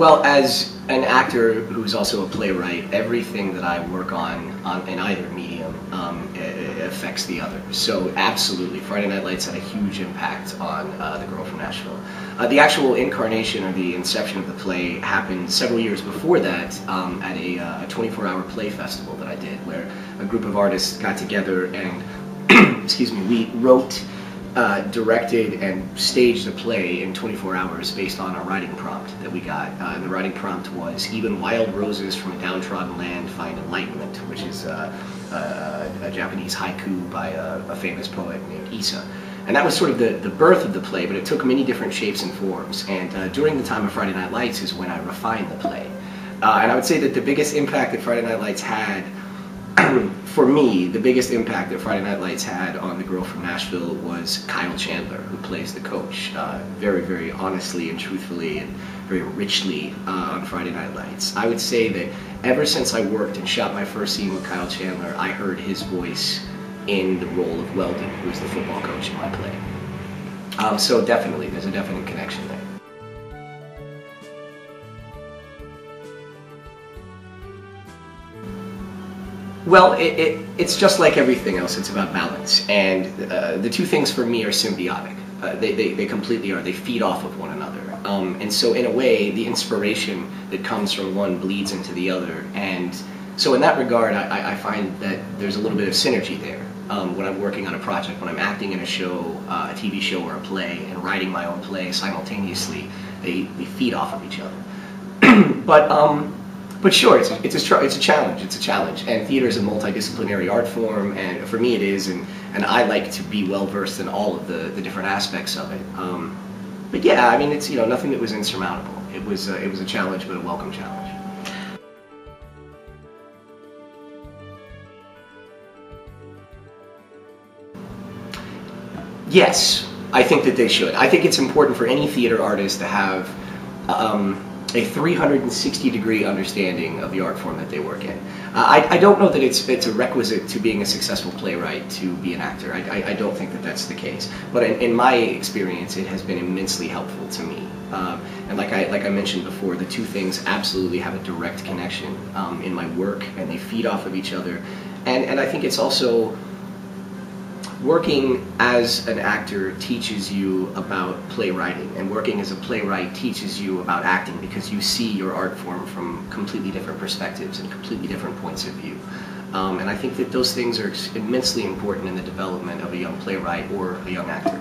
Well, as an actor who's also a playwright, everything that I work on in either medium affects the other. So absolutely, Friday Night Lights had a huge impact on the Girl from Nashville. The actual incarnation or the inception of the play happened several years before that at a 24-hour play festival that I did, where a group of artists got together and, excuse me, we wrote, directed and staged a play in 24 hours based on a writing prompt that we got. And the writing prompt was, "Even wild roses from a downtrodden land find enlightenment," which is a Japanese haiku by a famous poet named Issa. And that was sort of the birth of the play, but it took many different shapes and forms. And during the time of Friday Night Lights is when I refined the play. And I would say that the biggest impact that Friday Night Lights had for me, the biggest impact that Friday Night Lights had on the Girl from Nashville was Kyle Chandler, who plays the coach, very, very honestly and truthfully and very richly on Friday Night Lights. I would say that ever since I worked and shot my first scene with Kyle Chandler, I heard his voice in the role of Weldon, who's the football coach in my play. So definitely, there's a definite connection there. Well, it's just like everything else. It's about balance, and the two things for me are symbiotic. They completely are. They feed off of one another, and so in a way, the inspiration that comes from one bleeds into the other. And so in that regard, I find that there's a little bit of synergy there when I'm working on a project, when I'm acting in a show, a TV show, or a play, and writing my own play simultaneously. They feed off of each other. But sure, it's a challenge. It's a challenge, and theater is a multidisciplinary art form, and for me it is, and I like to be well versed in all of the different aspects of it. But yeah, I mean, it's nothing that was insurmountable. It was a challenge, but a welcome challenge. Yes, I think that they should. I think it's important for any theater artist to have a 360-degree understanding of the art form that they work in. I don't know that it's a requisite to being a successful playwright to be an actor. I don't think that that's the case. But in my experience, it has been immensely helpful to me. And like I mentioned before, the two things absolutely have a direct connection in my work, and they feed off of each other. And I think it's also, working as an actor teaches you about playwriting, and working as a playwright teaches you about acting, because you see your art form from completely different perspectives and completely different points of view. And I think that those things are immensely important in the development of a young playwright or a young actor.